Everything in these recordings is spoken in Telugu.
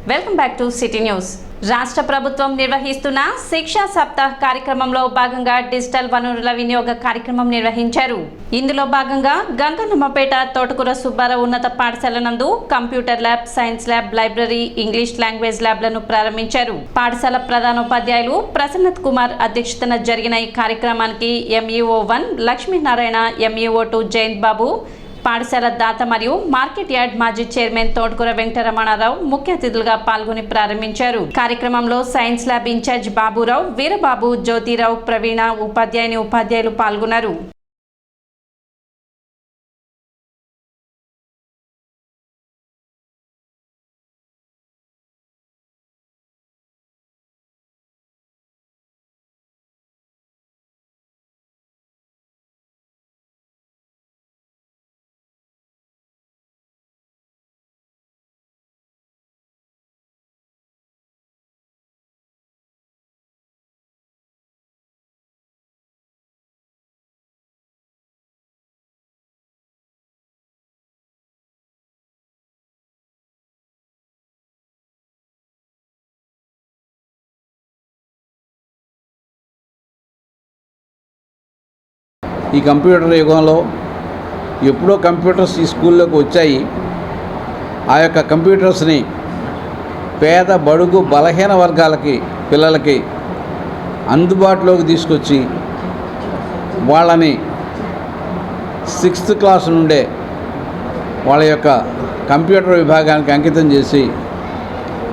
Welcome back to city news. రాష్ట్ర ప్రభుత్వం నిర్వహిస్తున్న శిక్షా సప్తాహ్ కార్యక్రమంలో భాగంగా డిజిటల్ వనరుల వినియోగ కార్యక్రమం నిర్వహించారు. ఇందులో భాగంగా గంగన్నమ్మపేట తోటకూర సుబ్బారావు ఉన్నత పాఠశాల నందు computer lab, science lab, library, English language ల్యాబ్లను ప్రారంభించారు. పాఠశాల ప్రధానోపాధ్యాయులు ప్రసన్నత్ కుమార్ అధ్యక్షతన జరిగిన ఈ కార్యక్రమానికి ఎంఈఓ 1 లక్ష్మీనారాయణ, ఎంఈఓ 2 జయంత్ బాబు, పాఠశాల దాత మరియు మార్కెట్ యార్డ్ మాజీ చైర్మన్ తోటకూర వెంకటరమణారావు ముఖ్య అతిథులుగా పాల్గొని ప్రారంభించారు. కార్యక్రమంలో science lab in charge Baburao, Veerababu, Jyothirao, Praveena, ఉపాధ్యాయులు పాల్గొన్నారు. ఈ కంప్యూటర్ యుగంలో ఎప్పుడో కంప్యూటర్స్ ఈ స్కూల్లోకి వచ్చాయి. ఆ యొక్క కంప్యూటర్స్ని పేద, బడుగు, బలహీన వర్గాలకి పిల్లలకి అందుబాటులోకి తీసుకొచ్చి వాళ్ళని 6th క్లాస్ నుండే వాళ్ళ యొక్క కంప్యూటర్ విభాగానికి అంకితం చేసి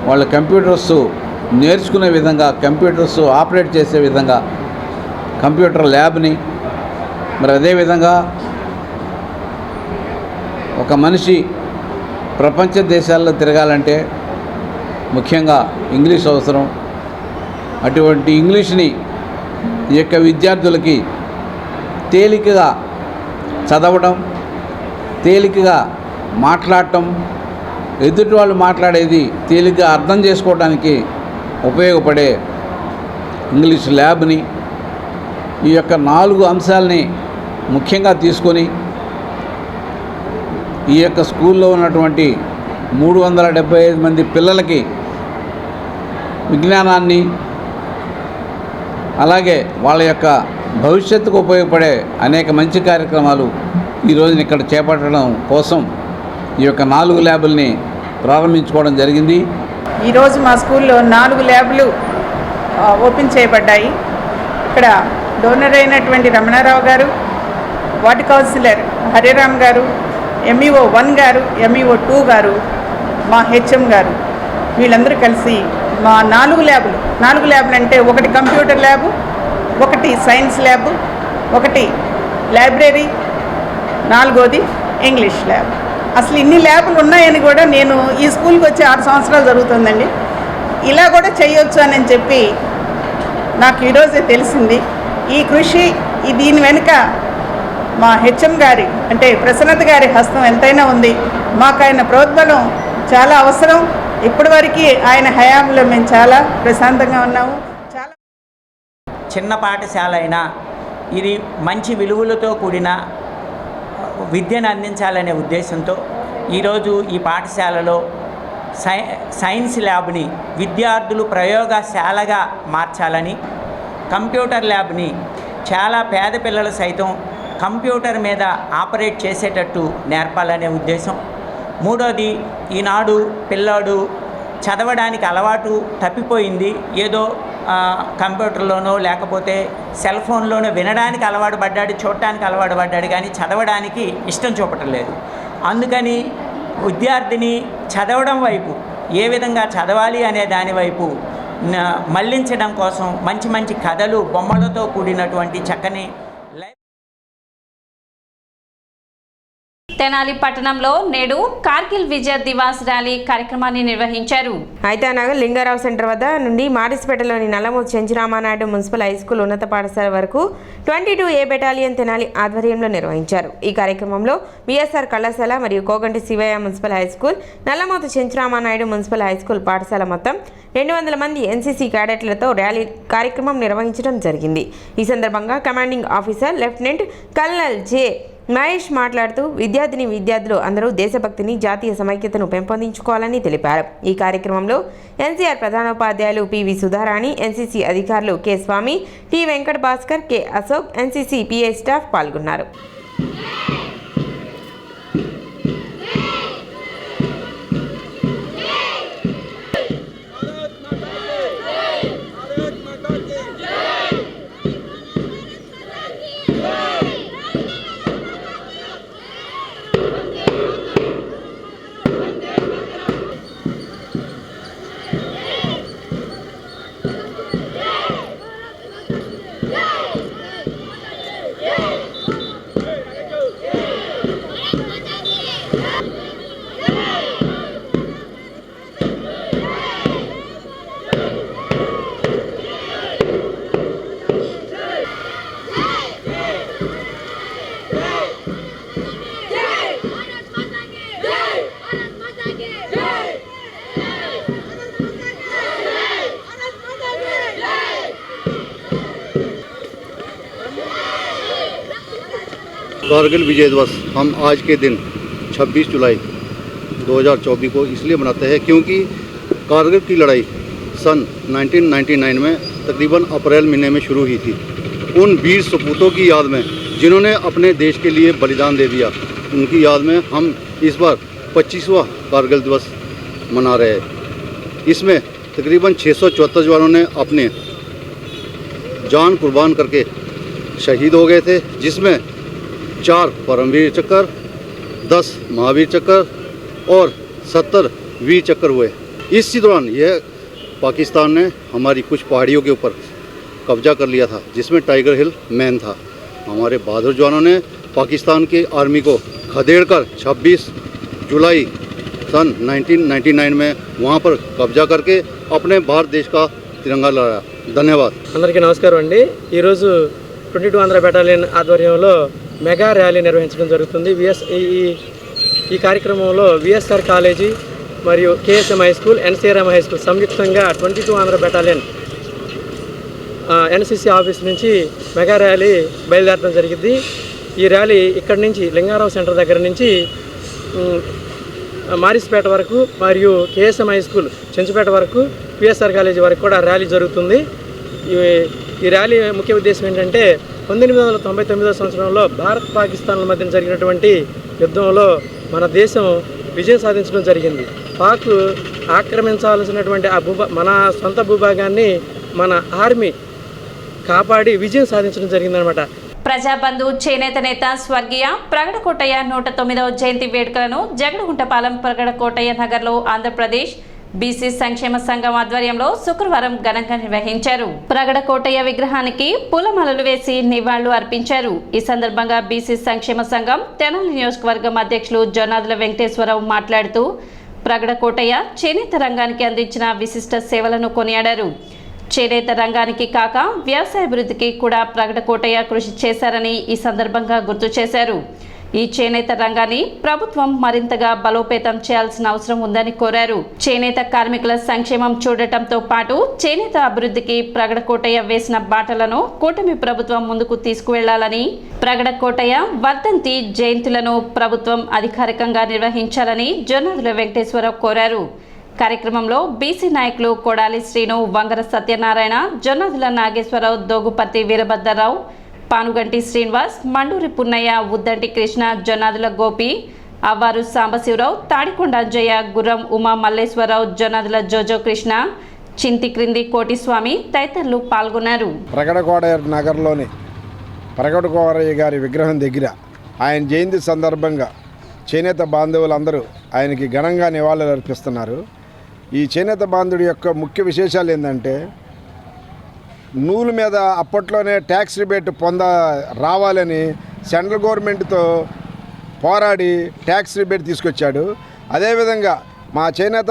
వాళ్ళ కంప్యూటర్స్ నేర్చుకునే విధంగా, కంప్యూటర్స్ ఆపరేట్ చేసే విధంగా కంప్యూటర్ ల్యాబ్ని, మరి అదేవిధంగా ఒక మనిషి ప్రపంచ దేశాల్లో తిరగాలంటే ముఖ్యంగా ఇంగ్లీష్ అవసరం. అటువంటి ఇంగ్లీష్ని ఈ యొక్క విద్యార్థులకి తేలికగా చదవడం, తేలికగా మాట్లాడటం, ఎదుటి వాళ్ళు మాట్లాడేది తేలికగా అర్థం చేసుకోవడానికి ఉపయోగపడే ఇంగ్లీష్ ల్యాబ్ని, ఈ యొక్క 4 అంశాలని ముఖ్యంగా తీసుకొని ఈ యొక్క స్కూల్లో ఉన్నటువంటి 375 మంది పిల్లలకి విజ్ఞానాన్ని, అలాగే వాళ్ళ యొక్క భవిష్యత్తుకు ఉపయోగపడే అనేక మంచి కార్యక్రమాలు ఈరోజున ఇక్కడ చేపట్టడం కోసం ఈ యొక్క 4 ల్యాబుల్ని ప్రారంభించుకోవడం జరిగింది. ఈరోజు మా స్కూల్లో 4 ల్యాబ్లు ఓపెన్ చేయబడ్డాయి. ఇక్కడ డోనర్ అయినటువంటి రమణారావు గారు, వార్డు కౌన్సిలర్ హరిరామ్ గారు, ఎంఈఓ 1 గారు, ఎంఈఓ 2 గారు, మా హెచ్ఎం గారు, వీళ్ళందరూ కలిసి మా 4 ల్యాబ్లు అంటే 1 computer lab, 1 science lab, 1 library, 4వది ఇంగ్లీష్ ల్యాబ్. అసలు ఇన్ని ల్యాబులు ఉన్నాయని కూడా నేను ఈ స్కూల్కి వచ్చి 6 సంవత్సరాలు జరుగుతుందండి. ఇలా కూడా చేయొచ్చు అని చెప్పి నాకు ఈరోజే తెలిసింది. ఈ కృషి, దీని వెనుక మా హెచ్ఎం గారి అంటే ప్రసన్నత్ గారి హస్తం ఎంతైనా ఉంది. మాకు ఆయన ప్రోద్బలం చాలా అవసరం. ఇప్పటివరకు ఆయన హయాంలో మేము చాలా ప్రశాంతంగా ఉన్నాము. చాలా చిన్న పాఠశాల అయినా ఇది మంచి విలువలతో కూడిన విద్యను అందించాలనే ఉద్దేశంతో ఈరోజు ఈ పాఠశాలలో సైన్స్ ల్యాబ్ని విద్యార్థులు ప్రయోగశాలగా మార్చాలని, కంప్యూటర్ ల్యాబ్ని చాలా పేద పిల్లలు సైతం కంప్యూటర్ మీద ఆపరేట్ చేసేటట్టు నేర్పాలనే ఉద్దేశం. 3వది, ఈనాడు పిల్లాడు చదవడానికి అలవాటు తప్పిపోయింది. ఏదో కంప్యూటర్లోనో లేకపోతే సెల్ ఫోన్లోనో వినడానికి అలవాటు పడ్డాడు, చూడటానికి అలవాటు పడ్డాడు, కానీ చదవడానికి ఇష్టం చూపటం లేదు. అందుకని విద్యార్థిని చదవడం వైపు, ఏ విధంగా చదవాలి అనే దాని వైపు మళ్లించడం కోసం మంచి మంచి కథలు, బొమ్మలతో కూడినటువంటి చక్కని తెనాలి పట్టణంలో నేడు కార్గిల్ విజయ దివాస్ ర్యాలీ కార్యక్రమాన్ని నిర్వహించారు. ఐతానగర్ లింగారావు సెంటర్ వద్ద నుండి మారిస్పేటలోని నల్లమూరు చెంచురామానాయుడు మున్సిపల్ హై స్కూల్ ఉన్నత పాఠశాల వరకు 22A బెటాలియన్ తెనాలి ఆధ్వర్యంలో నిర్వహించారు. ఈ కార్యక్రమంలో విఎస్ఆర్ కళాశాల మరియు Koganti Sivayya municipal high school, Nallamuru Chenchuramanayudu municipal high school పాఠశాల మొత్తం 200 మంది ఎన్సీసీ క్యాడెట్లతో ర్యాలీ కార్యక్రమం నిర్వహించడం జరిగింది. ఈ సందర్భంగా commanding officer lieutenant colonel J Mahesh మాట్లాడుతూ విద్యార్థులు అందరూ దేశభక్తిని, జాతీయ సమైక్యతను పెంపొందించుకోవాలని తెలిపారు. ఈ కార్యక్రమంలో ఎన్సీఆర్ ప్రధానోపాధ్యాయులు పివి సుధారాణి, ఎన్సీసీ అధికారులు K Swamy, T Venkata Bhaskar, K Ashok, NCC PI staff పాల్గొన్నారు. कारगिल विजय दिवस हम आज के दिन 26 जुलाई 2024 को इसलिए मनाते हैं क्योंकि कारगिल की लड़ाई सन 1999 में तकरीबन अप्रैल महीने में शुरू हुई थी। उन वीर सपूतों की याद में जिन्होंने अपने देश के लिए बलिदान दे दिया, उनकी याद में हम इस बार 25वां कारगिल दिवस मना रहे हैं। इसमें तकरीबन 674 जवानों ने अपने जान कुर्बान करके शहीद हो गए थे, जिसमें 4 परमवीर चक्र, 10 महावीर चक्र और 70 वीर चक्र हुए। इसी दौरान यह पाकिस्तान ने हमारी कुछ पहाड़ियों के ऊपर कब्जा कर लिया था, जिसमें टाइगर हिल मेन था। हमारे बहादुर जवानों ने पाकिस्तान की आर्मी को खदेड़कर 26 जुलाई सन 1999 में वहाँ पर कब्जा करके अपने भारत देश का तिरंगा लहराया। ధన్యవాద్. అందరికీ నమస్కారం అండి. ఈరోజు 22 ఆంధ్ర బెటాలియన్ ఆధ్వర్యంలో మెగా ర్యాలీ నిర్వహించడం జరుగుతుంది. ఈ కార్యక్రమంలో విఎస్ఆర్ కాలేజీ మరియు KSM high school, ఎన్సీఆర్ఎం high school సంయుక్తంగా 22 ఆంధ్ర బెటాలియన్ ఎన్సీసీ ఆఫీస్ నుంచి మెగా ర్యాలీ బయలుదేరడం జరిగింది. ఈ ర్యాలీ ఇక్కడి నుంచి లింగారావు సెంటర్ దగ్గర నుంచి మారిస్పేట వరకు మరియు కేఎస్ఎం హై స్కూల్ చెంచుపేట వరకు, విఎస్ఆర్ కాలేజీ వరకు కూడా ర్యాలీ జరుగుతుంది. ఈ ర్యాలీ ముఖ్య ఉద్దేశం ఏంటంటే 1999 సంవత్సరంలో భారత్ పాకిస్తాన్ల మధ్య జరిగినటువంటి యుద్ధంలో మన దేశం విజయం సాధించడం జరిగింది. పాక్ ఆక్రమించాల్సినటువంటి మన సొంత భూభాగాన్ని మన ఆర్మీ కాపాడి విజయం సాధించడం జరిగిందనమాట. ప్రజాబంధు చేనేత నేత స్వర్గీయ ప్రగడ కోటయ్య 109వ జయంతి వేడుకలను జగడగుంటపాలెం ప్రగడ కోటయ్య నగర్లో ఆంధ్రప్రదేశ్ బీసీ సంక్షేమ సంఘం ఆధ్వర్యంలో శుక్రవారం ఘనంగా నిర్వహించారు. ప్రగడ కోటయ్య విగ్రహానికి పూలమాలలు వేసి నివాళులు అర్పించారు. ఈ సందర్భంగా బీసీ సంక్షేమ సంఘం తెనాలి నియోజకవర్గం అధ్యక్షులు జొన్నాదుల వెంకటేశ్వరరావు మాట్లాడుతూ ప్రగడ కోటయ్య చేనేత రంగానికి అందించిన విశిష్ట సేవలను కొనియాడారు. చేనేత రంగానికి కాక వ్యవసాయాభివృద్ధికి కూడా ప్రగడ కోటయ్య కృషి చేశారని ఈ సందర్భంగా గుర్తు చేశారు. ఈ చేనేత రంగాన్ని ప్రభుత్వం మరింతగా బలోపేతం చేయాల్సిన అవసరం ఉందని కోరారు. చేనేత కార్మికుల సంక్షేమం చూడటంతో పాటు చేనేత అభివృద్ధికి ప్రగడ కోటయ్య వేసిన బాటలను కూటమి ప్రభుత్వం ముందుకు తీసుకువెళ్లాలని, ప్రగడ కోటయ్య వర్ధంతి జయంతులను ప్రభుత్వం అధికారికంగా నిర్వహించాలని జొన్నాదుల వెంకటేశ్వరరావు కోరారు. కార్యక్రమంలో బీసీ నాయకులు కొడాలి శ్రీను, వంగర సత్యనారాయణ, జొన్నాదుల నాగేశ్వరరావు, దోగుపర్తి వీరభద్రరావు, పానుగంటి శ్రీనివాస్, మండూరి పున్నయ్య, ఉద్దంటి కృష్ణ, జొన్నాదుల గోపి, అవ్వారు సాంబశివరావు, తాడికొండ అంజయ్య, గుర్రం ఉమా మల్లేశ్వరరావు, జొన్నాదుల జోజో కృష్ణ, చింతి క్రింది కోటిస్వామి తదితరులు పాల్గొన్నారు. ప్రగడ కోటయ్య నగర్లోని ప్రగడ కోటయ్య గారి విగ్రహం దగ్గర ఆయన జయంతి సందర్భంగా చేనేత బాంధవులందరూ ఆయనకి ఘనంగా నివాళులు అర్పిస్తున్నారు. ఈ చేనేత బాంధుడి యొక్క ముఖ్య విశేషాలు ఏంటంటే, నూలు మీద అప్పట్లోనే ట్యాక్స్ రిబేట్ రావాలని సెంట్రల్ గవర్నమెంట్తో పోరాడి ట్యాక్స్ రిబేట్ తీసుకొచ్చాడు. అదేవిధంగా మా చేనేత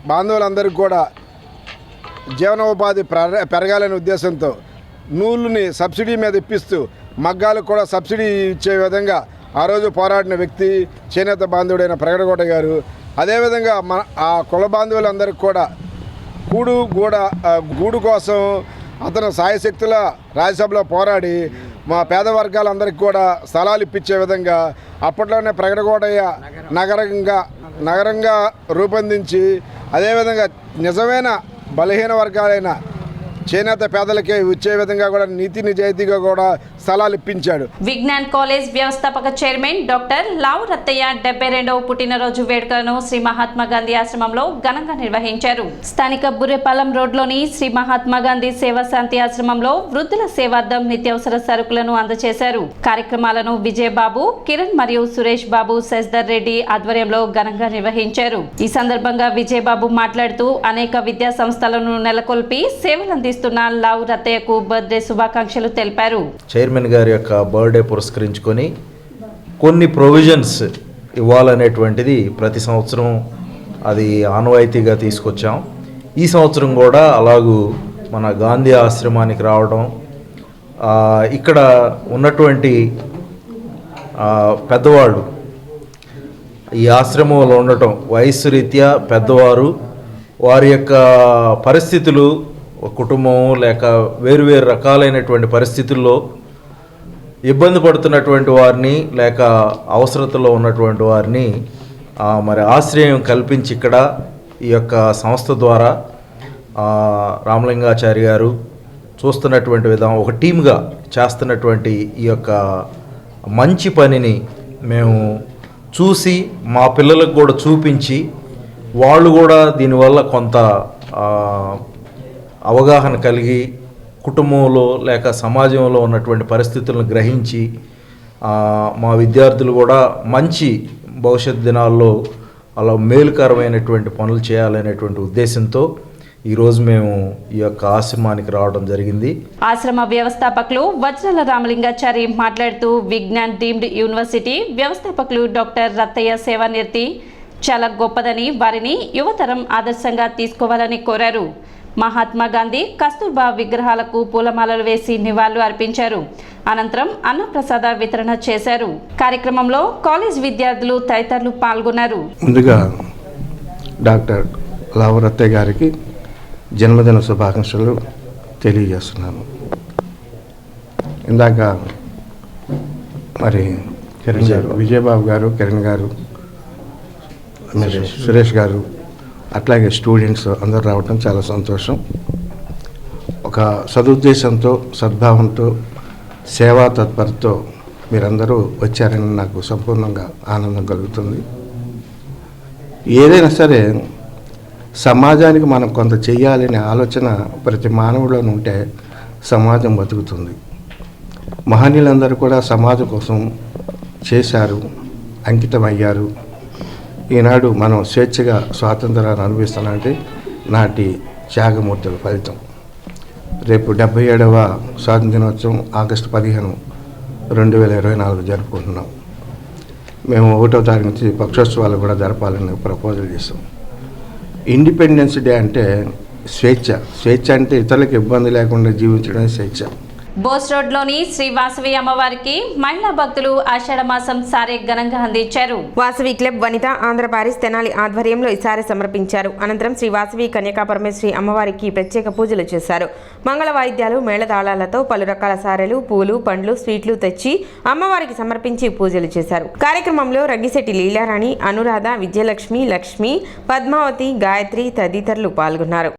బాంధవులందరికీ కూడా జీవనోపాధి పెరగాలనే ఉద్దేశంతో నూలుని సబ్సిడీ మీద ఇప్పిస్తూ మగ్గాలకు కూడా సబ్సిడీ ఇచ్చే విధంగా ఆ రోజు పోరాడిన వ్యక్తి చేనేత బాంధవుడైన ప్రగడ కోటయ్య గారు. అదేవిధంగా ఆ కుల బాంధవులందరికీ కూడా గూడు కోసం అతను సాయశక్తుల రాజ్యసభలో పోరాడి మా పేద వర్గాలందరికీ కూడా స్థలాలు ఇప్పించే విధంగా అప్పట్లోనే ప్రకటకోటయ్య నగరంగా రూపొందించి అదేవిధంగా నిజమైన బలహీన వర్గాలైన చేనేత పేదలకే వచ్చే విధంగా కూడా నీతి నిజాయితీగా కూడా స్థలాలు ఇప్పించాడు. విజ్ఞాన్ కాలేజ్ వ్యవస్థాపక చైర్మన్ డాక్టర్ లావు రత్తయ్య 72వ పుట్టినరోజు వేడుకలను శ్రీ మహాత్మా గాంధీ ఆశ్రమంలో ఘనంగా నిర్వహించారు. స్థానిక బుర్రెపాలెం రోడ్లోని శ్రీ మహాత్మా గాంధీ సేవా శాంతి ఆశ్రమంలో వృద్ధుల సేవార్థం నిత్యావసర సరుకులను అందజేశారు. కార్యక్రమాలను విజయబాబు, కిరణ్ మరియు సురేష్ బాబు శశిధర్ రెడ్డి ఆధ్వర్యంలో ఘనంగా నిర్వహించారు. ఈ సందర్భంగా విజయబాబు మాట్లాడుతూ అనేక విద్యా సంస్థలను నెలకొల్పి సేవలందిస్తున్న లావు రత్తయ్యకు బర్త్డే శుభాకాంక్షలు తెలిపారు. చైర్మన్ గారి యొక్క బర్త్డే పురస్కరించుకొని కొన్ని ప్రొవిజన్స్ ఇవ్వాలనేటువంటిది ప్రతి సంవత్సరం అది ఆనవాయితీగా తీసుకొచ్చాం. ఈ సంవత్సరం కూడా అలాగూ మన గాంధీ ఆశ్రమానికి రావడం, ఇక్కడ ఉన్నటువంటి పెద్దవాళ్ళు ఈ ఆశ్రమంలో ఉండటం, వయస్సు రీత్యా పెద్దవారు, వారి యొక్క పరిస్థితులు, కుటుంబం లేక వేరువేరు రకాలైనటువంటి పరిస్థితుల్లో ఇబ్బంది పడుతున్నటువంటి వారిని లేక అవసరతలో ఉన్నటువంటి వారిని మరి ఆశ్రయం కల్పించి ఇక్కడ ఈ యొక్క సంస్థ ద్వారా రామలింగాచారి గారు చూస్తున్నటువంటి విధానం, ఒక టీమ్గా చేస్తున్నటువంటి ఈ యొక్క మంచి పనిని మేము చూసి మా పిల్లలకు కూడా చూపించి వాళ్ళు కూడా దీనివల్ల కొంత అవగాహన కలిగి కుటుంబంలో లేక సమాజంలో ఉన్నటువంటి పరిస్థితులను గ్రహించి మా విద్యార్థులు కూడా మంచి భవిష్యత్ దినాల్లో అలా మేలుకరమైనటువంటి పనులు చేయాలనేటువంటి ఉద్దేశంతో ఈరోజు మేము ఈ యొక్క ఆశ్రమానికి రావడం జరిగింది. ఆశ్రమ వ్యవస్థాపకులు వజ్రాల రామలింగాచారి మాట్లాడుతూ విజ్ఞాన్ డీమ్డ్ యూనివర్సిటీ వ్యవస్థాపకులు డాక్టర్ రత్తయ్య సేవానిరతి చాలా గొప్పదని, వారిని యువతరం ఆదర్శంగా తీసుకోవాలని కోరారు. మహాత్మా గాంధీ, కస్తూర్బా విగ్రహాలకు పూలమాలలు వేసి నివాళులు అర్పించారు. అనంతరం అన్నప్రసాద వితరణ చేశారు. కార్యక్రమంలో కాలేజ్ విద్యార్థులు తదితరులు పాల్గొన్నారు. ముందుగా డాక్టర్ లావు రత్తయ్య గారికి జన్మదిన శుభాకాంక్షలు తెలియజేస్తున్నాను. ఇందాక మరి కిరణ్ గారు, విజయబాబు గారు, కిరణ్ గారు, సురేష్ గారు, అట్లాగే స్టూడెంట్స్ అందరూ రావడం చాలా సంతోషం. ఒక సదుద్దేశంతో, సద్భావంతో, సేవా తత్పరతో మీరందరూ వచ్చారని నాకు సంపూర్ణంగా ఆనందం కలుగుతుంది. ఏదైనా సరే సమాజానికి మనం కొంత చెయ్యాలనే ఆలోచన ప్రతి మానవుడిలో ఉంటే సమాజం బతుకుతుంది. మహనీయులందరూ కూడా సమాజం కోసం చేశారు, అంకితమయ్యారు. ఈనాడు మనం స్వేచ్ఛగా స్వాతంత్రాన్ని అనుభవిస్తానంటే నాటి త్యాగమూర్తుల ఫలితం. రేపు 77వ స్వాతంత్ర దినోత్సవం ఆగస్టు 15, 2024 జరుపుకుంటున్నాం. మేము 1వ తారీఖు నుంచి పక్షోత్సవాలు కూడా జరపాలని ప్రపోజల్ చేస్తాం. ఇండిపెండెన్స్ డే అంటే స్వేచ్ఛ అంటే ఇతరులకు ఇబ్బంది లేకుండా జీవించడం స్వేచ్ఛ. బోస్ రోడ్లోని శ్రీ వాసవి అమ్మవారికి మహిళా భక్తులు ఆషాఢ మాసం సారే ఘనంగా అందించారు. వాసవి క్లబ్ వనిత ఆంధ్ర పారిస్ తెనాలి ఆధ్వర్యంలో ఈ సారే సమర్పించారు. అనంతరం శ్రీ వాసవి కన్యకా పరమేశ్వరి అమ్మవారికి ప్రత్యేక పూజలు చేశారు. మంగళ వాయిద్యాలు, మేళతాళాలతో పలు రకాల సారెలు, పూలు, పండ్లు, స్వీట్లు తెచ్చి అమ్మవారికి సమర్పించి పూజలు చేశారు. కార్యక్రమంలో రంగిశెట్టి లీలారాణి, అనురాధ, విజయలక్ష్మి, లక్ష్మి, పద్మావతి, గాయత్రి తదితరులు పాల్గొన్నారు.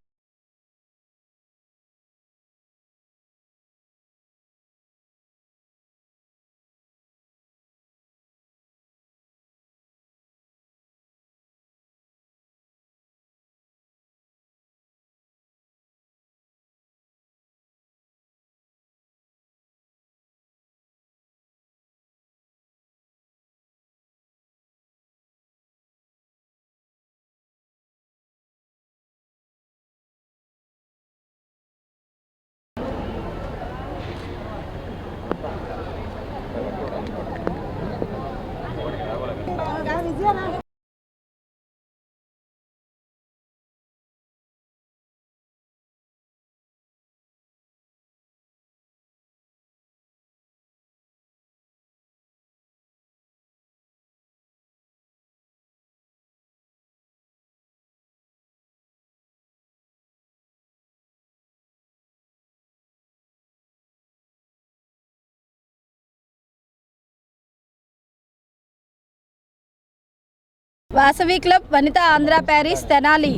వాసవి క్లబ్ వనిత ఆంధ్ర ప్యారిస్ తెనాలి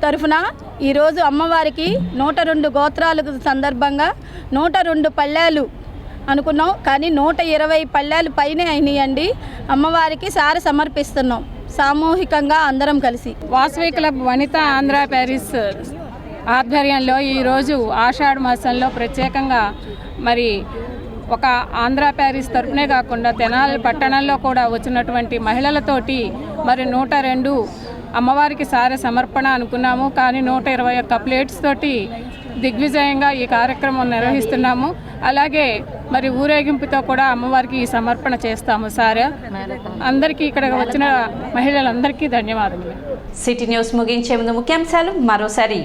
తరఫున ఈరోజు అమ్మవారికి 102 గోత్రాలకు సందర్భంగా 102 పళ్ళాలు అనుకున్నాం, కానీ 120 పళ్ళాలు పైనే అయినాయండి. అమ్మవారికి సారి సమర్పిస్తున్నాం సామూహికంగా అందరం కలిసి. వాసవి క్లబ్ వనిత ఆంధ్ర ప్యారిస్ ఆధ్వర్యంలో ఈరోజు ఆషాఢ మాసంలో ప్రత్యేకంగా మరి ఒక ఆంధ్ర ప్యారిస్ తరపునే కాకుండా తెనాలి పట్టణంలో కూడా వచ్చినటువంటి మహిళలతోటి మరి 102 అమ్మవారికి సారె సమర్పణ అనుకున్నాము, కానీ 121 ప్లేట్స్ తోటి దిగ్విజయంగా ఈ కార్యక్రమం నిర్వహిస్తున్నాము. అలాగే మరి ఊరేగింపుతో కూడా అమ్మవారికి ఈ సమర్పణ చేస్తాము సారె. అందరికీ ఇక్కడ వచ్చిన మహిళలందరికీ ధన్యవాదములు. సిటీ న్యూస్ ముగించే ముందు ముఖ్యాంశాలు మరోసారి.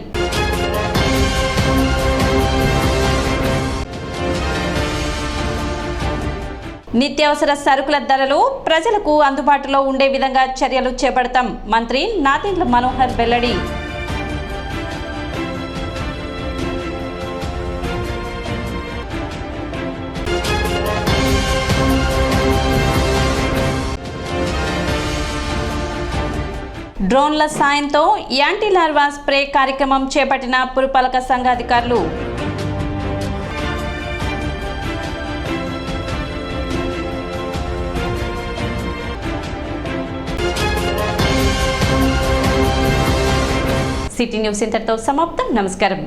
నిత్యావసర సరుకుల ధరలు ప్రజలకు అందుబాటులో ఉండే విధంగా చర్యలు చేపడతాం, మంత్రి నాదెండ్ల మనోహర్ వెల్లడి. డ్రోన్ల సాయంతో యాంటీ లార్వా స్ప్రే కార్యక్రమం చేపట్టిన పురపాలక సంఘ అధికారులు. సిటీ న్యూస్ ఇంతటితో సమాప్తం. నమస్కారం.